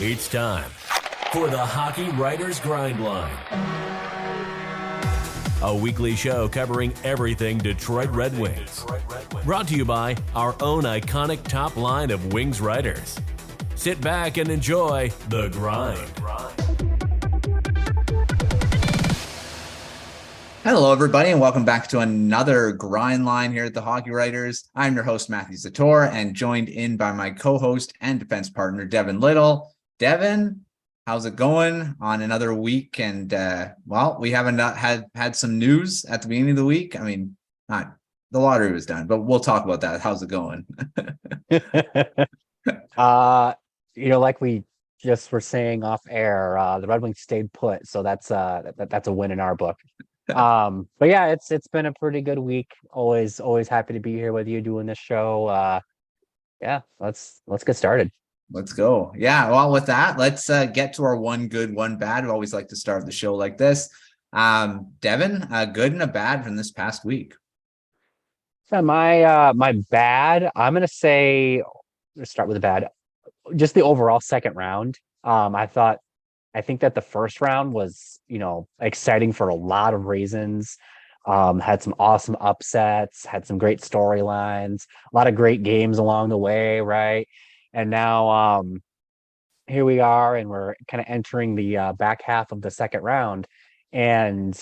It's time for the Hockey Writers Grindline, a weekly show covering everything Detroit Red Wings. Brought to you by our own iconic top line of Wings writers. Sit back and enjoy The Grind. Hello, everybody, and welcome back to another Grind Line here at the Hockey Writers. I'm your host, Matthew Zator, and joined in by my co-host and defense partner, Devin Little. Devin, how's it going on another week? And, we haven't had some news at the beginning of the week. I mean, the lottery was done, but we'll talk about that. How's it going? Like we just were saying off air, the Red Wings stayed put, so that's a win in our book. But yeah, it's been a pretty good week. Always happy to be here with you doing this show. Let's get started. Let's go. Yeah, well, with that, let's get to our one good, one bad. We always like to start the show like this. Devin, a good and a bad from this past week. So my bad, I'm gonna say, let's start with the bad. Just the overall second round. I think that the first round was, exciting for a lot of reasons. Had some awesome upsets, had some great storylines, a lot of great games along the way, right? And now here we are, and we're kind of entering the back half of the second round. And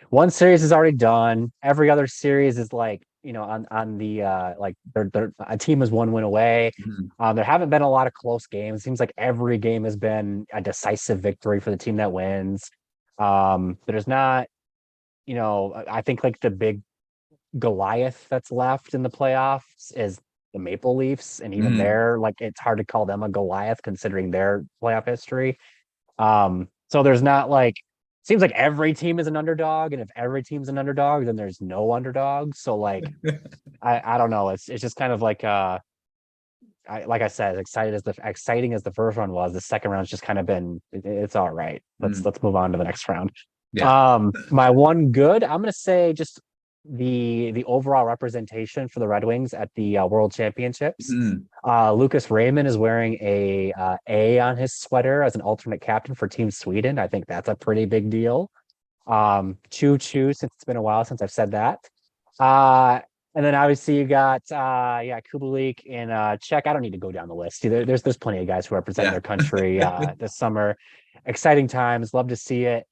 one series is already done. Every other series is like, on the they're a team is one win away. Mm-hmm. There haven't been a lot of close games. It seems like every game has been a decisive victory for the team that wins. There's not, I think like the big Goliath that's left in the playoffs is the Maple Leafs, and even they're like, it's hard to call them a Goliath considering their playoff history. So there's not like, seems like every team is an underdog, and if every team's an underdog, then there's no underdog. So like, I don't know. It's just kind of like like I said, exciting as the first round was, the second round's just kind of been, it's all right. Let's move on to the next round. Yeah. My one good, I'm gonna say just the overall representation for the Red Wings at the World Championships. Lucas Raymond is wearing a on his sweater as an alternate captain for Team Sweden. I think that's a pretty big deal. Choo since it's been a while since I've said that. And then obviously you got Kubalik and Czech. I don't need to go down the list. There's plenty of guys who represent their country this summer. Exciting times, love to see it.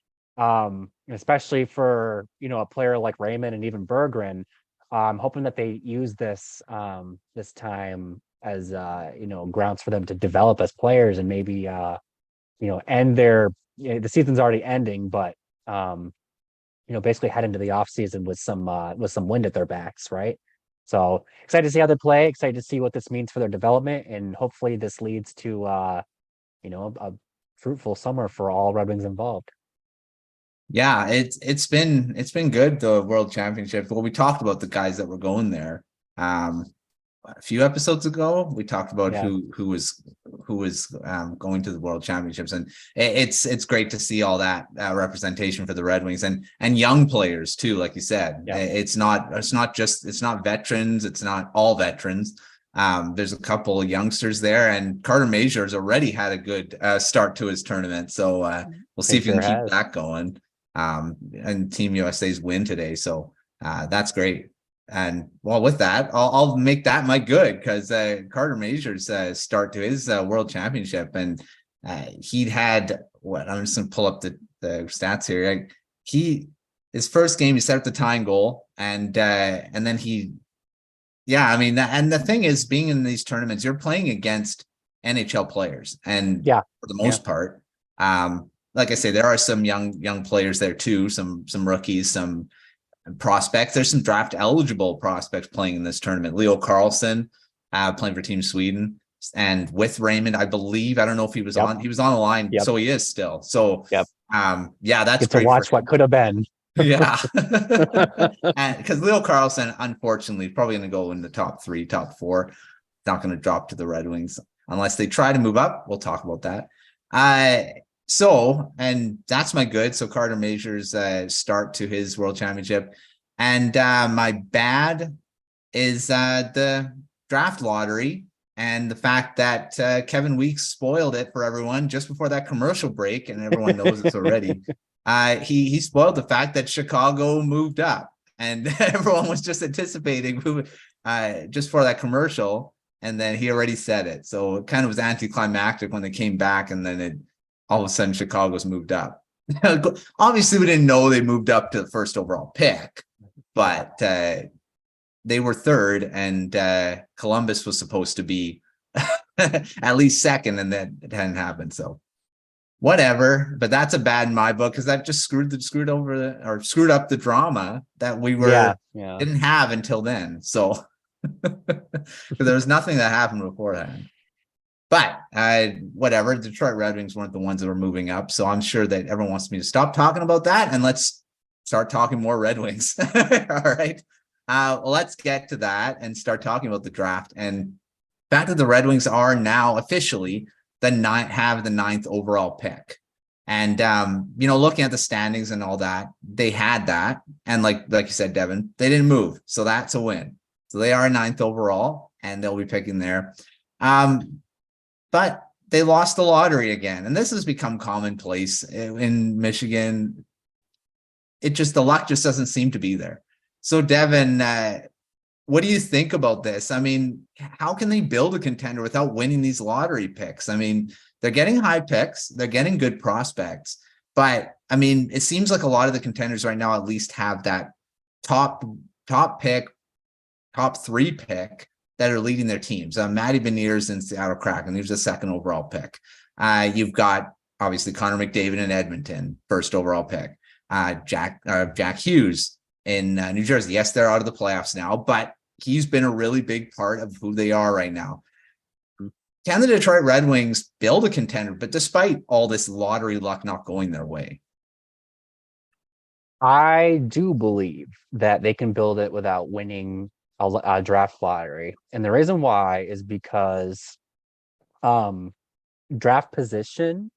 Especially for a player like Raymond and even Berggren. I'm hoping that they use this time as grounds for them to develop as players, and maybe end their, the season's already ending, but basically head into the off season with some wind at their backs, right? So excited to see how they play, excited to see what this means for their development, and hopefully this leads to a fruitful summer for all Red Wings involved. Yeah, it's been good, the World Championship. Well, we talked about the guys that were going there. A few episodes ago, we talked about who was going to the World Championships, and it's great to see all that representation for the Red Wings and young players too. Like you said, it's not veterans, it's not all veterans. There's a couple of youngsters there, and Carter Mazur's already had a good start to his tournament, so we'll see if he can keep that going. And Team USA's win today, so that's great. And well, with that, I'll make that my good, because Carter Mazur's start to his World Championship, and he'd had I'm just gonna pull up the stats here. His first game, he set up the tying goal, and then and the thing is, being in these tournaments, you're playing against NHL players, and for the most part, like I say, there are some young players there too, some rookies, some prospects. There's some draft eligible prospects playing in this tournament. Leo Carlson playing for Team Sweden, and with Raymond, I believe. I don't know if he was on. He was on the line, so he is still. So that's great to watch what could have been. Yeah, because Leo Carlson, unfortunately, is probably going to go in the top 3, top 4. Not going to drop to the Red Wings unless they try to move up. We'll talk about that. And that's my good. So Carter Mazur's start to his World Championship. And my bad is the draft lottery And the fact that Kevin Weeks spoiled it for everyone just before that commercial break, and everyone knows this already. He spoiled the fact that Chicago moved up, and everyone was just anticipating just for that commercial, and then he already said it. So it kind of was anticlimactic when they came back, and then all of a sudden Chicago's moved up. Obviously, we didn't know they moved up to the first overall pick, but they were third, and Columbus was supposed to be at least second, and that it hadn't happened. So whatever, but that's a bad in my book, because that just screwed up the drama that we didn't have until then. So there was nothing that happened beforehand. But whatever, Detroit Red Wings weren't the ones that were moving up. So I'm sure that everyone wants me to stop talking about that, and let's start talking more Red Wings. All right. Let's get to that and start talking about the draft. And the fact that the Red Wings are now officially have the 9th overall pick. And looking at the standings and all that, they had that. And like you said, Devin, they didn't move. So that's a win. So they are 9th overall, and they'll be picking there. But they lost the lottery again. And this has become commonplace in Michigan. The luck just doesn't seem to be there. So Devin, what do you think about this? I mean, how can they build a contender without winning these lottery picks? I mean, they're getting high picks, they're getting good prospects, but I mean, it seems like a lot of the contenders right now at least have that top pick, top 3 pick that are leading their teams. Matty Beniers in Seattle Kraken, he was the 2nd overall pick. You've got obviously Connor McDavid in Edmonton, 1st overall pick. Jack Hughes in New Jersey. Yes, they're out of the playoffs now, but he's been a really big part of who they are right now. Can the Detroit Red Wings build a contender, but despite all this lottery luck not going their way? I do believe that they can build it without winning a draft lottery. And the reason why is because draft position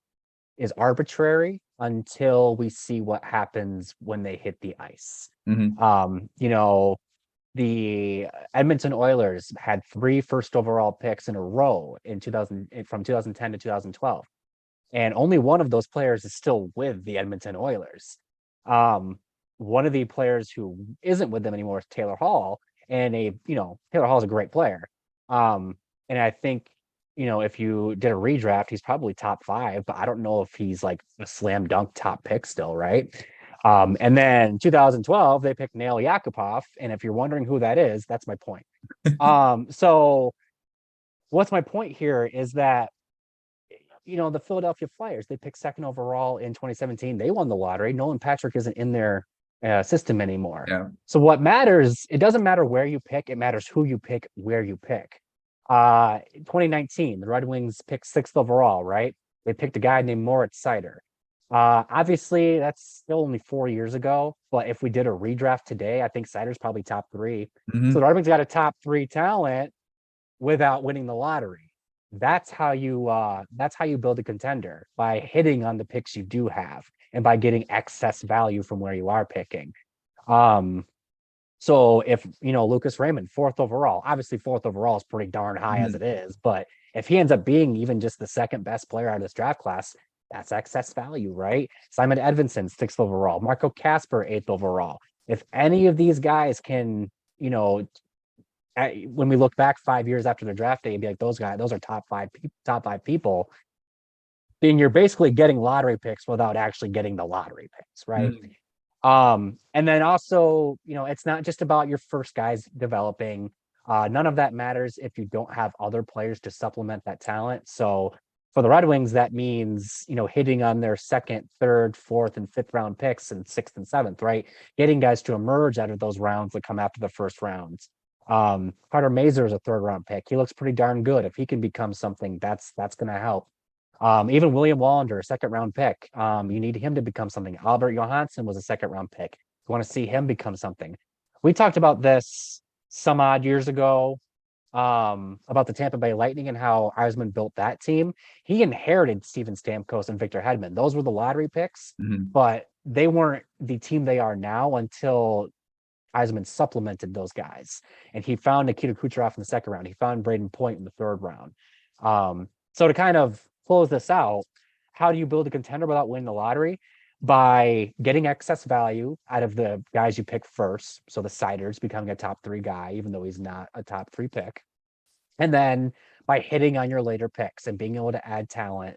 is arbitrary until we see what happens when they hit the ice. Mm-hmm. The Edmonton Oilers had 3 first overall picks in a row from 2010 to 2012. And only one of those players is still with the Edmonton Oilers. One of the players who isn't with them anymore is Taylor Hall. And Taylor Hall is a great player. And I think, if you did a redraft, he's probably top 5, but I don't know if he's like a slam dunk top pick still, right? And then 2012, they picked Nail Yakupov. And if you're wondering who that is, that's my point. So what's my point here is that, the Philadelphia Flyers, they picked 2nd overall in 2017. They won the lottery. Nolan Patrick isn't in their system anymore. Yeah. So what matters, it doesn't matter where you pick, it matters who you pick, where you pick. 2019, the Red Wings picked 6th overall, right? They picked a guy named Moritz Seider. Obviously, that's still only 4 years ago, but if we did a redraft today, I think Seider's probably top 3. Mm-hmm. So the Red Wings got a top 3 talent without winning the lottery. That's how you build a contender, by hitting on the picks you do have and by getting excess value from where you are picking. So if Lucas Raymond, 4th overall, obviously 4th overall is pretty darn high as it is, but if he ends up being even just the 2nd best player out of this draft class, that's excess value, right? Simon Edvinsson, 6th overall, Marco Casper, 8th overall. If any of these guys can, when we look back 5 years after the draft day and be like, those are top five people, then you're basically getting lottery picks without actually getting the lottery picks, right? And then also, it's not just about your first guys developing. None of that matters if you don't have other players to supplement that talent. So for the Red Wings, that means, hitting on their 2nd, 3rd, 4th, and 5th round picks and 6th and 7th, right? Getting guys to emerge out of those rounds that come after the first rounds. Carter Mazur is a 3rd round pick. He looks pretty darn good. If he can become something, that's going to help. Even William Wallander, a 2nd round pick. You need him to become something. Albert Johansson was a 2nd round pick. You want to see him become something. We talked about this some odd years ago, about the Tampa Bay Lightning and how Eisman built that team. He inherited Steven Stamkos and Victor Hedman. Those were the lottery picks, but they weren't the team they are now until Yzerman supplemented those guys, and he found Nikita Kucherov in the second round. He found Braden Point in the third round. So to kind of close this out, how do you build a contender without winning the lottery? By getting excess value out of the guys you pick first. So the Seider's becoming a top 3 guy, even though he's not a top 3 pick. And then by hitting on your later picks and being able to add talent,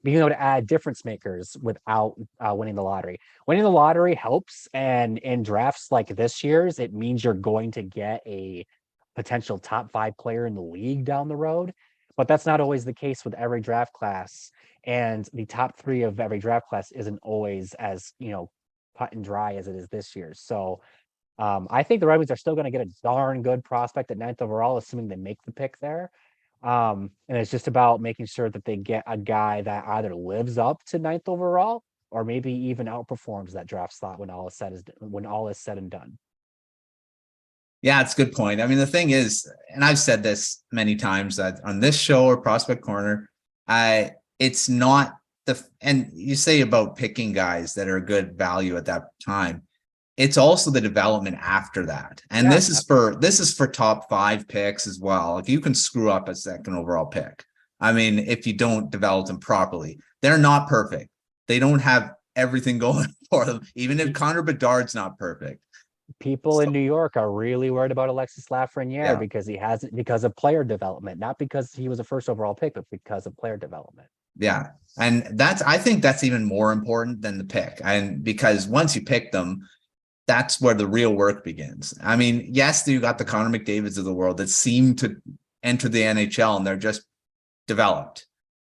being able to add difference makers without winning the lottery. Winning the lottery helps. And in drafts like this year's, it means you're going to get a potential top 5 player in the league down the road. But that's not always the case with every draft class. And the top 3 of every draft class isn't always as, cut and dry as it is this year. So I think the Red Wings are still going to get a darn good prospect at 9th overall, assuming they make the pick there. And it's just about making sure that they get a guy that either lives up to 9th overall or maybe even outperforms that draft slot when all is said and done. Yeah, it's a good point. I mean, the thing is, and I've said this many times, that on this show or Prospect Corner, it's not and you say about picking guys that are good value at that time. It's also the development after that. And this is for top 5 picks as well. Like, you can screw up a second overall pick. I mean, if you don't develop them properly, they're not perfect. They don't have everything going for them. Even if Connor Bedard's not perfect. People in New York are really worried about Alexis Lafreniere because of player development, not because he was a first overall pick, but because of player development. Yeah. And I think that's even more important than the pick. And because once you pick them, that's where the real work begins. I mean, yes, you got the Connor McDavids of the world that seem to enter the NHL and they're just developed.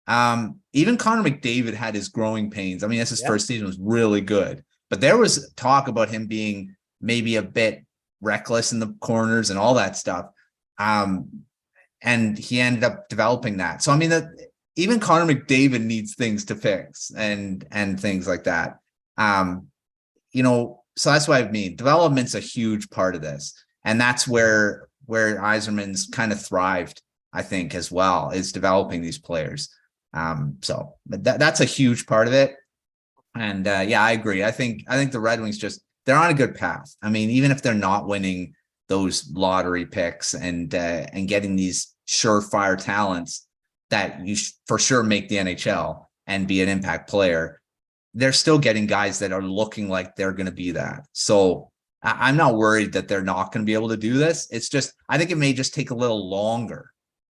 Even Connor McDavid had his growing pains. I mean, his first season was really good, but there was talk about him being maybe a bit reckless in the corners and all that stuff. And he ended up developing that. So, I mean, even Connor McDavid needs things to fix and things like that. So that's what I mean. Development's a huge part of this. And that's where Yzerman's kind of thrived, I think, as well, is developing these players. So that's a huge part of it. And I agree. I think the Red Wings they're on a good path. I mean, even if they're not winning those lottery picks and getting these surefire talents that you for sure make the NHL and be an impact player, they're still getting guys that are looking like they're going to be that. So I'm not worried that they're not going to be able to do this. It's just, I think it may just take a little longer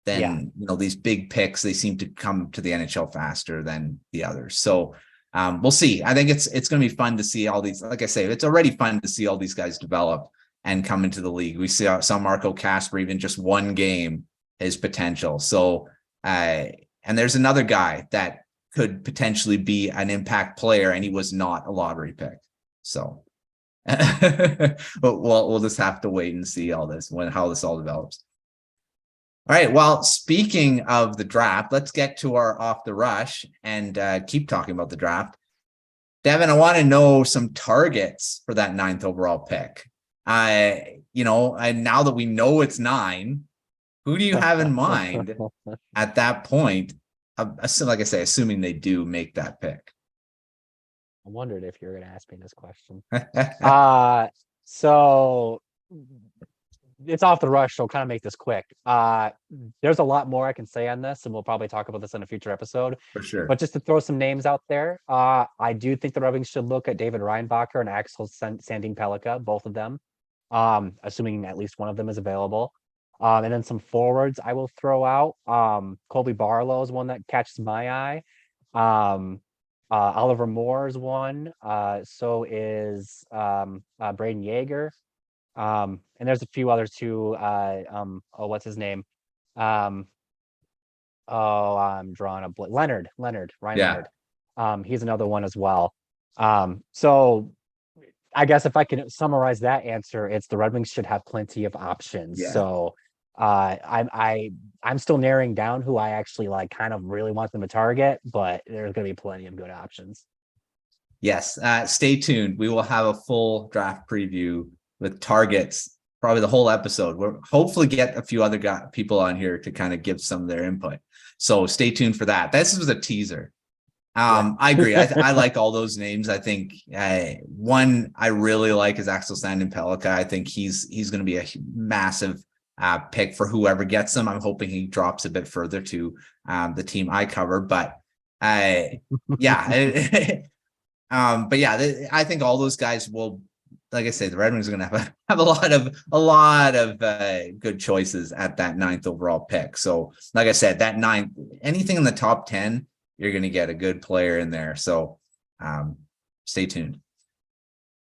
than, these big picks. They seem to come to the NHL faster than the others. So we'll see. I think it's going to be fun to see all these. Like I say, it's already fun to see all these guys develop and come into the league. We saw Marco Kasper, even just one game, his potential. So, and there's another guy that could potentially be an impact player, and he was not a lottery pick. So, but we'll just have to wait and see all this how this all develops. All right. Well, speaking of the draft, let's get to our off the rush and keep talking about the draft. Devin, I want to know some targets for that 9th overall pick. And now that we know it's 9, who do you have in mind at that point? Like I say, assuming they do make that pick. I wondered if you're going to ask me this question. So it's off the rush, so I'll kind of make this quick. There's a lot more I can say on this, and we'll probably talk about this in a future episode. For sure. But just to throw some names out there, I do think the Red Wings should look at David Reinbacher and Axel Sandin Pellikka, both of them, assuming at least one of them is available. And then some forwards I will throw out. Colby Barlow is one that catches my eye. Oliver Moore is one. So is Braden Yeager. And there's a few others too. What's his name? I'm drawing a Leonard. Leonard. He's another one as well. So I guess if I can summarize that answer, it's the Red Wings should have plenty of options. Yeah. So I'm still narrowing down who I actually kind of really want them to target, but there's going to be plenty of good options. Yes. Stay tuned. We will have a full draft preview with targets, probably the whole episode. We'll hopefully get a few other people on here to kind of give some of their input. So stay tuned for that. This was a teaser. I agree. I like all those names. I think one I really like is Axel Sandin-Pellikka. I think he's going to be a massive pick for whoever gets him. I'm hoping he drops a bit further to the team I cover, but yeah. But yeah, I think all those guys will, like I say, the Red Wings are going to have a lot of good choices at that 9th overall pick. So, like I said, that 9th, anything in the top 10, you're going to get a good player in there. So, stay tuned.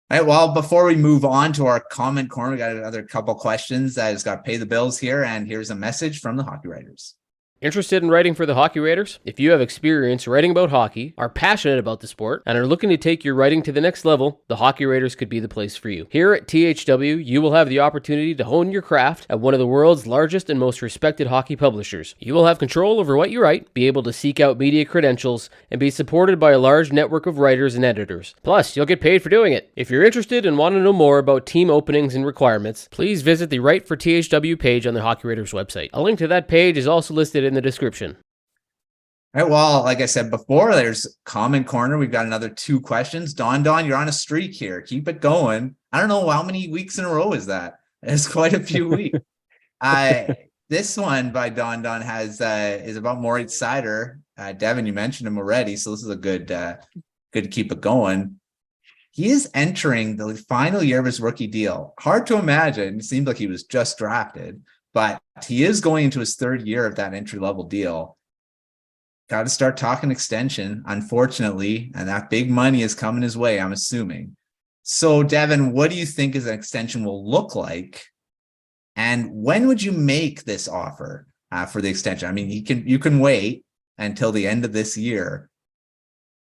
All right. Well, before we move on to our comment corner, we got another couple questions that has got to pay the bills here, and here's a message from the Hockey Writers. Interested in writing for the Hockey Writers? If you have experience writing about hockey, are passionate about the sport, and are looking to take your writing to the next level, the Hockey Writers could be the place for you. Here at THW, you will have the opportunity to hone your craft at one of the world's largest and most respected hockey publishers. You will have control over what you write, be able to seek out media credentials, and be supported by a large network of writers and editors. Plus, you'll get paid for doing it. If you're interested and want to know more about team openings and requirements, please visit the Write for THW page on the Hockey Writers website. A link to that page is also listed in the description. All right. Well, like I said before, there's comment corner. We've got another 2 questions. Don, you're on a streak here. Keep it going. I don't know how many weeks in a row is that. It's quite a few weeks. This one by Don has is about Moritz Seider. Devin, you mentioned him already, so this is a good to keep it going. He is entering the final year of his rookie deal. Hard to imagine. It seems like he was just drafted, but he is going into his 3rd year of that entry-level deal. Got to start talking extension, unfortunately, and that big money is coming his way, I'm assuming. So, Devin, what do you think an extension will look like? And when would you make this offer for the extension? I mean, you can wait until the end of this year,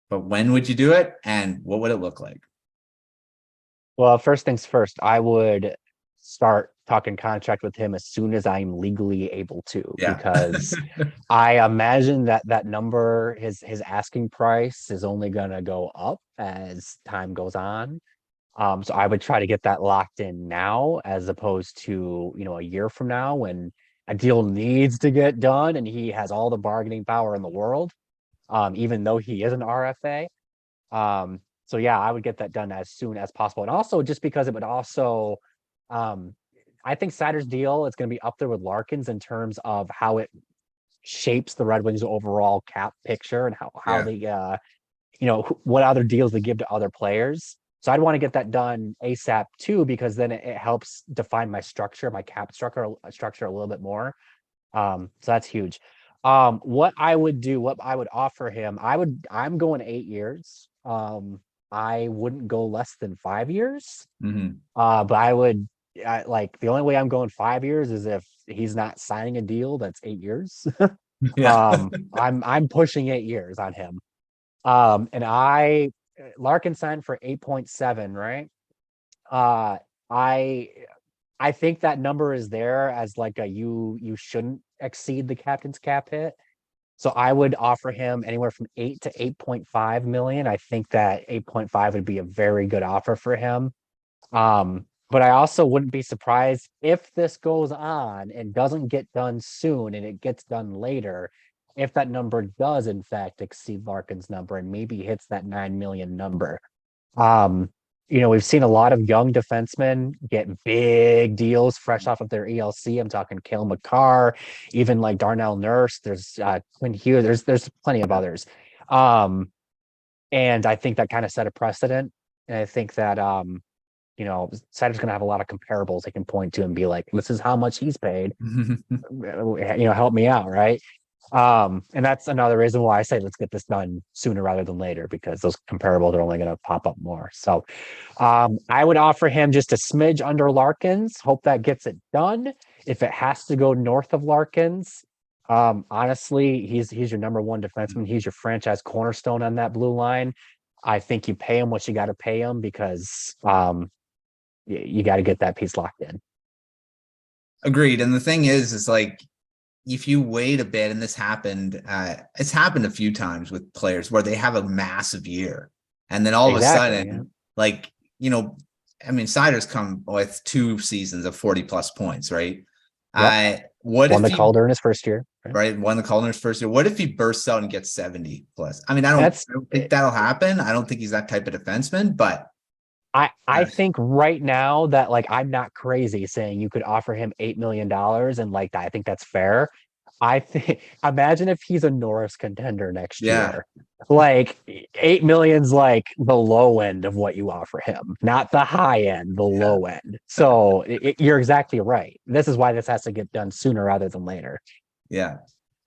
but when would you do it? And what would it look like? Well, first things first, I would start talking contract with him as soon as I'm legally able to, because I imagine that number, his asking price is only going to go up as time goes on. So I would try to get that locked in now, as opposed to, a year from now when a deal needs to get done and he has all the bargaining power in the world, even though he is an RFA. So yeah, I would get that done as soon as possible. And also just because it would also, I think Seider's deal is going to be up there with Larkin's in terms of how it shapes the Red Wings' overall cap picture and how they, what other deals they give to other players. So I'd want to get that done ASAP too, because then it helps define my cap structure a little bit more. So that's huge. What I would offer him, I'm going 8 years. I wouldn't go less than 5 years. Mm-hmm. But the only way I'm going 5 years is if he's not signing a deal that's 8 years. I'm pushing 8 years on him. And Larkin signed for 8.7, right? I think that number is there as like you shouldn't exceed the captain's cap hit. So I would offer him anywhere from 8 to 8.5 million. I think that 8.5 would be a very good offer for him. But I also wouldn't be surprised if this goes on and doesn't get done soon and it gets done later, if that number does in fact exceed Larkin's number and maybe hits that 9 million number. We've seen a lot of young defensemen get big deals fresh off of their ELC. I'm talking Cale Makar, even like Darnell Nurse. There's Quinn Hughes. There's plenty of others. And I think that kind of set a precedent. And I think that Seider's going to have a lot of comparables they can point to and be like, this is how much he's paid. Help me out, right? And that's another reason why I say let's get this done sooner rather than later, because those comparables are only going to pop up more. So I would offer him just a smidge under Larkin's, hope that gets it done. If it has to go north of Larkin's, honestly, he's your number one defenseman. He's your franchise cornerstone on that blue line. I think you pay him what you got to pay him, because you got to get that piece locked in. Agreed. And the thing is like, if you wait a bit, and this happened, it's happened a few times with players where they have a massive year, and then all of a sudden, Seider's come with 2 seasons of 40 plus points, right? Yep. Won the Calder in his first year. right? Won the Calder's first year. What if he bursts out and gets 70 plus? I mean, I don't think that'll happen. I don't think he's that type of defenseman, but I think right now that like I'm not crazy saying you could offer him $8 million and like I think that's fair. I think imagine if he's a Norris contender next year. Like 8 million's like the low end of what you offer him, not the high end, the low end. So you're exactly right. This is why this has to get done sooner rather than later. Yeah.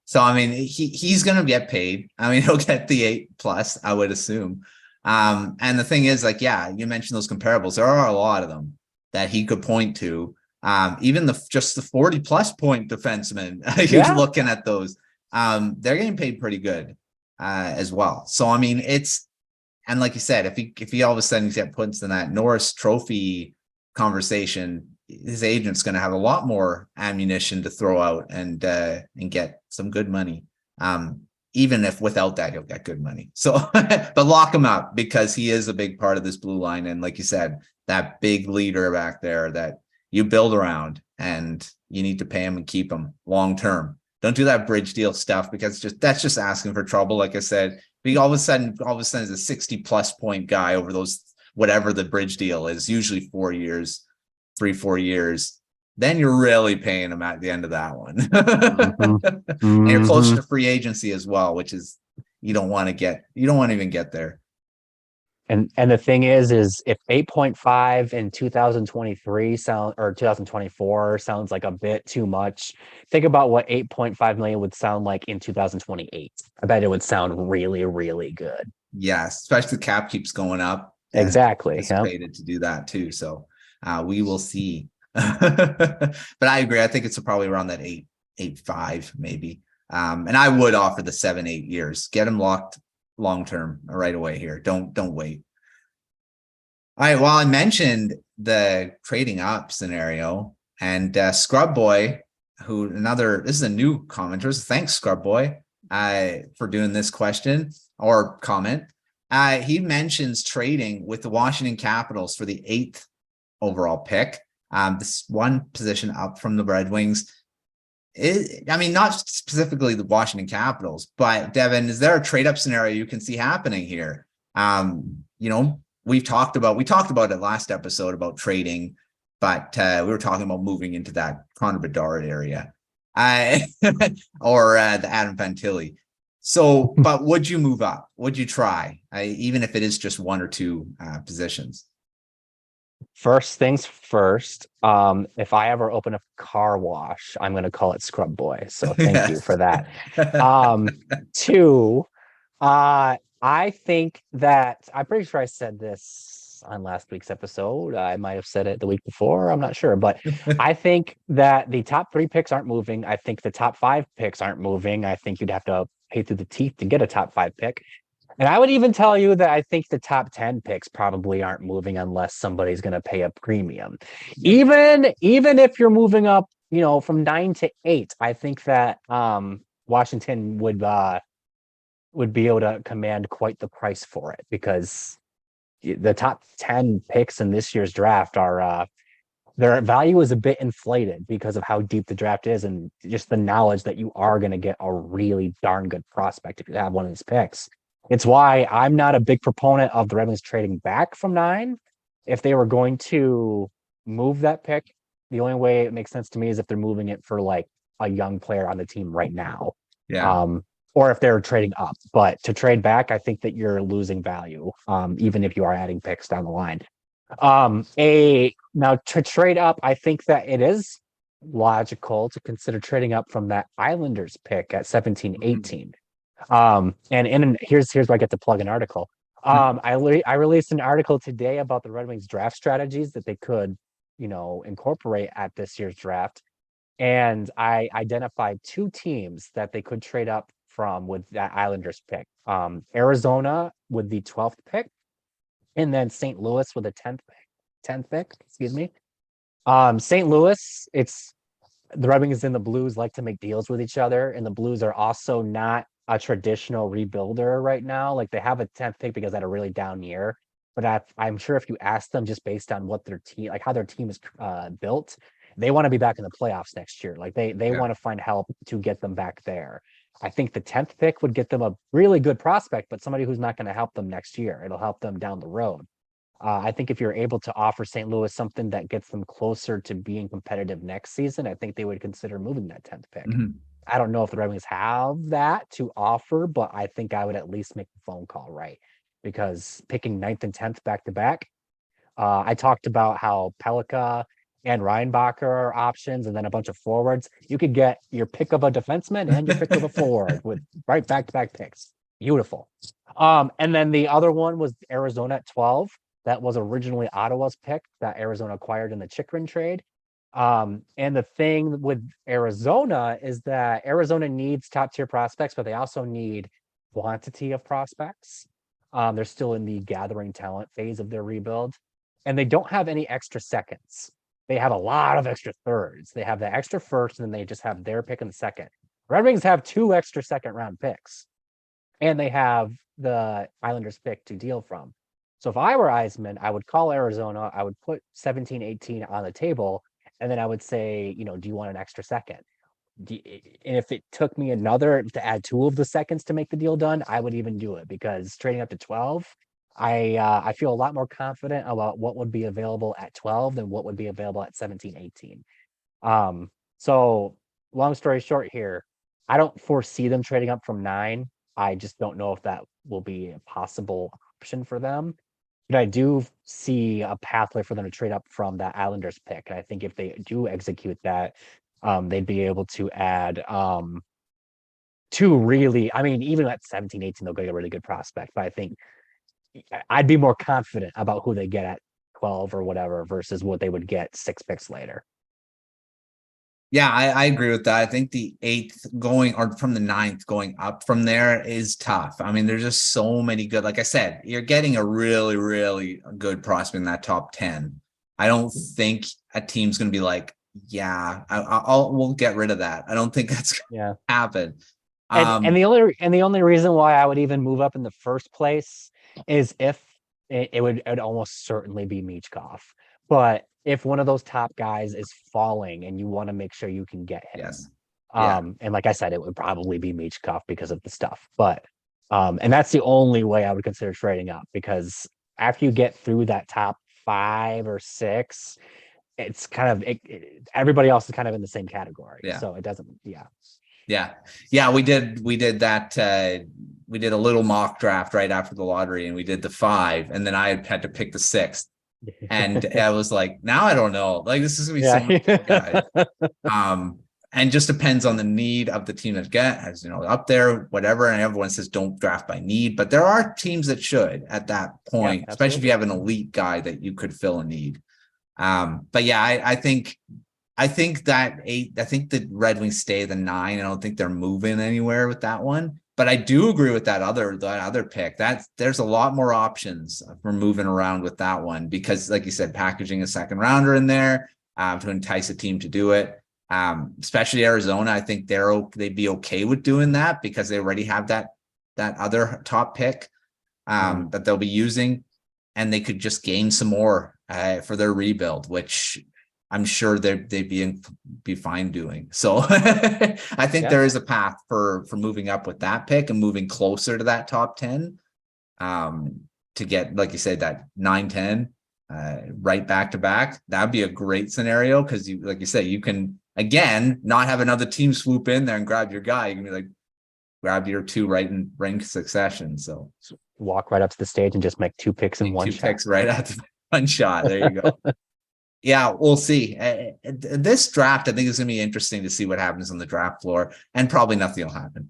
So I mean, he's gonna get paid. I mean, he'll get the 8 plus, I would assume. And the thing is, like, yeah, you mentioned those comparables. There are a lot of them that he could point to. Even just the 40 plus point defensemen, you're looking at those. They're getting paid pretty good as well. So I mean, and like you said, if he all of a sudden gets put into that Norris Trophy conversation, his agent's going to have a lot more ammunition to throw out and get some good money. Even if without that, he'll get good money. So, but lock him up because he is a big part of this blue line. And like you said, that big leader back there that you build around, and you need to pay him and keep him long term. Don't do that bridge deal stuff because that's just asking for trouble. Like I said, all of a sudden is a 60 plus point guy over those, whatever the bridge deal is, usually 4 years, 4 years. Then you're really paying him at the end of that one. And you're closer to free agency as well, which is you don't want to even get there. And the thing is if 8.5 in 2023 or 2024 sounds like a bit too much, think about what 8.5 million would sound like in 2028. I bet it would sound really, really good. Yes, especially the cap keeps going up. Exactly. Anticipated to do that too. So we will see. But I agree. I think it's probably around that 8.5 maybe. And I would offer the 7-8 years. Get him locked long term right away here. Don't wait. All right. Well, I mentioned the trading up scenario, and Scrub Boy, this is a new commenter. So thanks, Scrub Boy, for doing this question or comment. He mentions trading with the Washington Capitals for the 8th overall pick. This one position up from the Red Wings. Not specifically the Washington Capitals, but Devin, is there a trade up scenario you can see happening here? We talked about it last episode about trading, but we were talking about moving into that Connor Bedard area, or the Adam Fantilli. So, but would you move up? Would you try, even if it is just 1 or 2 positions? First things first, if I ever open a car wash, I'm going to call it Scrub Boy. So thank you for that. 2, I think that I'm pretty sure I said this on last week's episode. I might have said it the week before. I'm not sure, but I think that the top 3 picks aren't moving. I think the top 5 picks aren't moving. I think you'd have to pay through the teeth to get a top 5 pick. And I would even tell you that I think the top 10 picks probably aren't moving unless somebody's going to pay a premium. Even if you're moving up, from 9 to 8, I think that Washington would be able to command quite the price for it, because the top 10 picks in this year's draft are their value is a bit inflated because of how deep the draft is and just the knowledge that you are going to get a really darn good prospect if you have one of these picks. It's why I'm not a big proponent of the Red Wings trading back from 9. If they were going to move that pick, the only way it makes sense to me is if they're moving it for like a young player on the team right now. Yeah. Or if they're trading up. But to trade back, I think that you're losing value, even if you are adding picks down the line. Now to trade up, I think that it is logical to consider trading up from that Islanders pick at 17-18. Here's where I get to plug an article. I released an article today about the Red Wings draft strategies that they could, incorporate at this year's draft. And I identified 2 teams that they could trade up from with that Islanders pick. Arizona with the 12th pick, and then St. Louis with the 10th pick, excuse me. St. Louis, the Red Wings and the Blues like to make deals with each other, and the Blues are also not a traditional rebuilder right now. Like, they have a 10th pick because they had a really down year, but I'm sure if you ask them just based on what their team, like how their team is built, They want to be back in the playoffs next year. Like they Yeah. want to find help to get them back there. I think the 10th pick would get them a really good prospect, but somebody who's not going to help them next year. It'll help them down the road. I think if you're able to offer St. Louis something that gets them closer to being competitive next season, I think they would consider moving that 10th pick. Mhm. I don't know if the Red Wings have that to offer, but I think I would at least make the phone call, right? Because picking 9th and 10th back to back, I talked about how Pelika and Reinbacher are options, and then a bunch of forwards. You could get your pick of a defenseman and your pick of a forward with right back to back picks. Beautiful. And then the other one was Arizona at 12. That was originally Ottawa's pick that Arizona acquired in the Chychrun trade. And the thing with Arizona is that Arizona needs top tier prospects, but they also need quantity of prospects. They're still in the gathering talent phase of their rebuild, and they don't have any extra seconds. They have a lot of extra thirds. They have the extra first, and then they just have their pick in the second. Red Wings have 2 extra second round picks, and they have the Islanders pick to deal from. So if I were Eisman, I would call Arizona. I would put 17, 18 on the table, and then I would say, do you want an extra second? And if it took me another to add 2 of the seconds to make the deal done, I would even do it, because trading up to 12, I feel a lot more confident about what would be available at 12 than what would be available at 17, 18. So long story short here, I don't foresee them trading up from 9. I just don't know if that will be a possible option for them. But I do see a pathway for them to trade up from that Islanders pick. And I think if they do execute that, they'd be able to add 2 really, even at 17, 18, they'll get a really good prospect. But I think I'd be more confident about who they get at 12 or whatever versus what they would get 6 picks later. Yeah, I agree with that. I think the 8th going, or from the 9th going up from there, is tough. There's just so many good, like I said, you're getting a really, really good prospect in that top 10. I don't think a team's going to be like, yeah, we'll get rid of that. I don't think that's going to happen. And the only reason why I would even move up in the first place is if it would almost certainly be Michkov. But if one of those top guys is falling and you want to make sure you can get him. Yes. And like I said, it would probably be Michkov because of the stuff. But and that's the only way I would consider trading up, because after you get through that top 5 or 6, it's kind of everybody else is kind of in the same category. Yeah. So it doesn't. Yeah. We did that. We did a little mock draft right after the lottery, and we did the 5, and then I had to pick the 6th. And I was like, now I don't know. Like, this is gonna be so many guys. And just depends on the need of the team that as up there, whatever. And everyone says don't draft by need, but there are teams that should at that point, especially if you have an elite guy that you could fill a need. But yeah, I think that 8. I think the Red Wings stay the 9. I don't think they're moving anywhere with that one. But I do agree with that other pick. There's a lot more options for moving around with that one, because, like you said, packaging a second rounder in there to entice a team to do it. Especially Arizona, I think they'd be okay with doing that, because they already have that other top pick that they'll be using, and they could just gain some more for their rebuild, which I'm sure they'd be fine doing. So I think there is a path for moving up with that pick and moving closer to that top 10 to get, like you said, that 9-10 right back to back. That'd be a great scenario, because like you say, you can again not have another team swoop in there and grab your guy. You can be like, grab your 2 right in rank succession. So walk right up to the stage and just make 2 picks in one shot. 2 picks right at the one shot. There you go. Yeah, we'll see. This draft, I think, is going to be interesting to see what happens on the draft floor, and probably nothing will happen.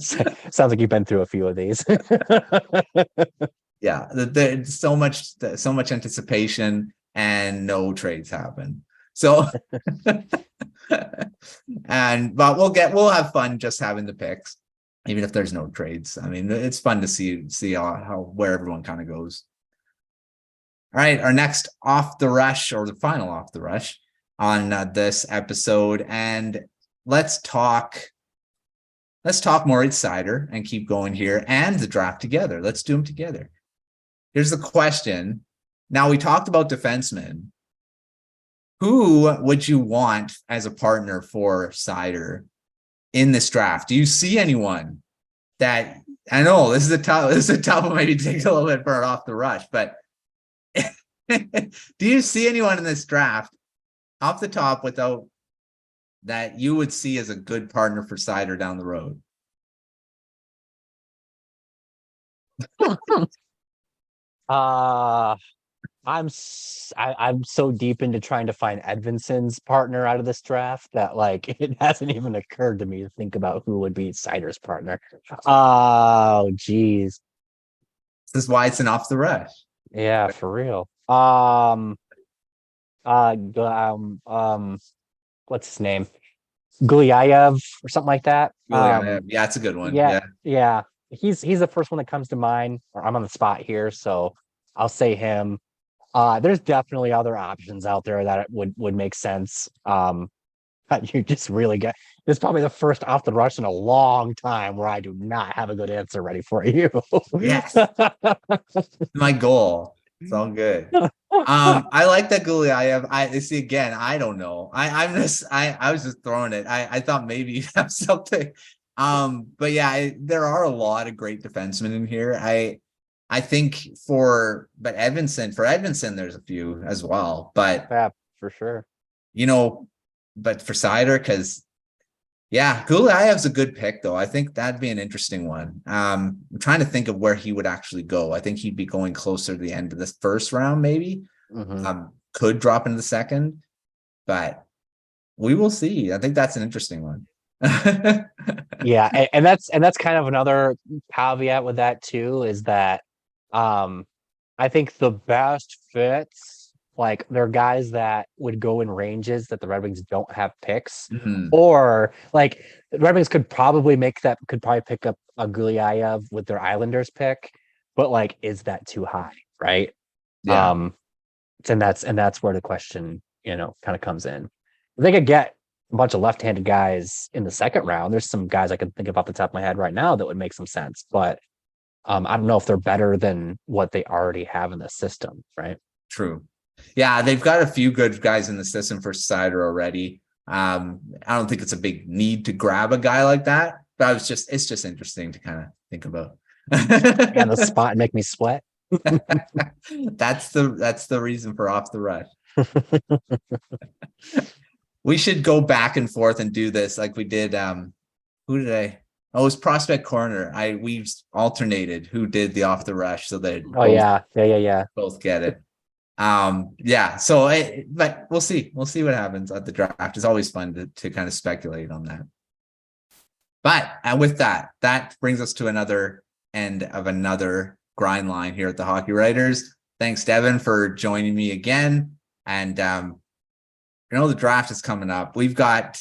Sounds like you've been through a few of these. Yeah, there's so much anticipation, and no trades happen. So, but we'll have fun just having the picks, even if there's no trades. It's fun to see how where everyone kind of goes. All right, our next off the rush, or the final off the rush on this episode, and let's talk Moritz Seider and keep going here, and the draft together. Let's do them together. Here's the question. Now, we talked about defensemen, who would you want as a partner for Seider in this draft? Do you see anyone that, I know this is a tough one, maybe take a little bit for it off the rush, but do you see anyone in this draft off the top without that you would see as a good partner for Seider down the road? I'm so deep into trying to find Edvinson's partner out of this draft that like it hasn't even occurred to me to think about who would be Seider's partner. Oh, geez. This is why it's an off the rush. Yeah, for real. What's his name? Gulyayev or something like that. Yeah, it's a good one. Yeah. He's the first one that comes to mind. Or I'm on the spot here, so I'll say him. There's definitely other options out there that would make sense. You just really get this is probably the first off the rush in a long time where I do not have a good answer ready for you. Yes. My goal. It's all good. I like that Gulyayev. I see again. I don't know. I was just throwing it. I thought maybe you'd have something. But yeah, there are a lot of great defensemen in here. I think for Edvinsson, there's a few as well. But yeah, for sure. But for Seider, because Gulayev's a good pick though. I think that'd be an interesting one. I'm trying to think of where he would actually go. I think he'd be going closer to the end of this first round, maybe. Mm-hmm. Could drop into the second, but we will see. I think that's an interesting one. Yeah, and that's kind of another caveat with that too, is that I think the best fits, like they're guys that would go in ranges that the Red Wings don't have picks, or like the Red Wings could probably pick up a Gulyayev with their Islanders pick, but like, is that too high, right? Yeah. And that's where the question, kind of comes in. If they could get a bunch of left-handed guys in the second round, there's some guys I can think of off the top of my head right now that would make some sense, but I don't know if they're better than what they already have in the system, right? True. Yeah, they've got a few good guys in the system for Seider already. I don't think it's a big need to grab a guy like that, but it's just interesting to kind of think about. And the spot and make me sweat. That's the reason for off the rush. We should go back and forth and do this like we did. Who did I? Oh, it was Prospect Corner. We alternated who did the off the rush so that both get it. So but we'll see what happens at the draft. It's always fun to kind of speculate on that. But with that brings us to another end of another grind line here at the Hockey Writers. Thanks, Devin, for joining me again. And the draft is coming up. We've got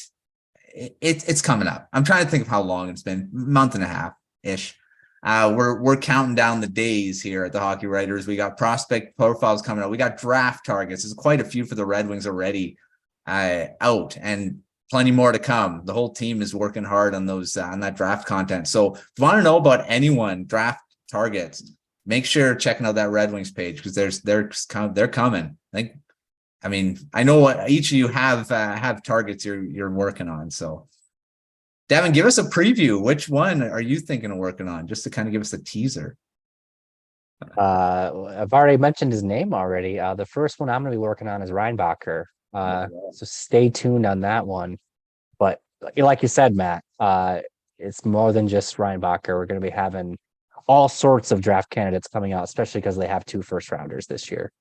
it's coming up. I'm trying to think of how long it's been, month and a half ish. We're counting down the days here at the Hockey Writers. We got prospect profiles coming out. We got draft targets. There's quite a few for the Red Wings already out, and plenty more to come. The whole team is working hard on those on that draft content. So if you want to know about anyone draft targets, make sure checking out that Red Wings page, because they're coming. I know what each of you have targets you're working on. So Devin, give us a preview. Which one are you thinking of working on, just to kind of give us a teaser? I've already mentioned his name already. The first one I'm going to be working on is Reinbacher. So stay tuned on that one. But like you said, Matt, it's more than just Reinbacher. We're going to be having all sorts of draft candidates coming out, especially because they have 2 first rounders this year.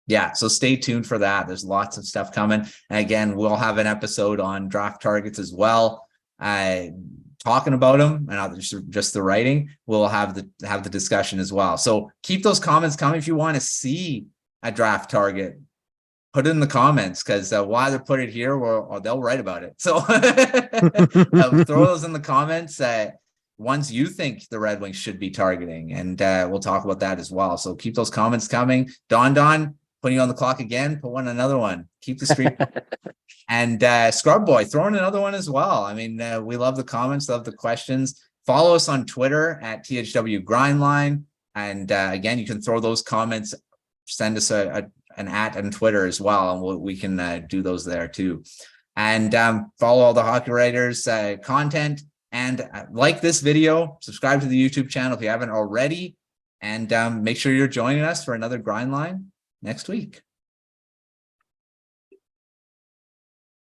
Yeah, so stay tuned for that. There's lots of stuff coming. And again, we'll have an episode on draft targets as well, talking about them, and not just the writing. We'll have the discussion as well. So keep those comments coming. If you want to see a draft target, put it in the comments, because while they put it here, or they'll write about it. So throw those in the comments. Ones you think the Red Wings should be targeting, and we'll talk about that as well. So keep those comments coming. Don, putting you on the clock again, put another one. Keep the streak. And Scrub Boy, throwing another one as well. I mean, we love the comments, love the questions. Follow us on Twitter at THW Grindline. And again, you can throw those comments, send us a an @ and Twitter as well, and we can do those there too. And follow all the Hockey Writers content, and like this video, subscribe to the YouTube channel if you haven't already, and make sure you're joining us for another Grind Line next week.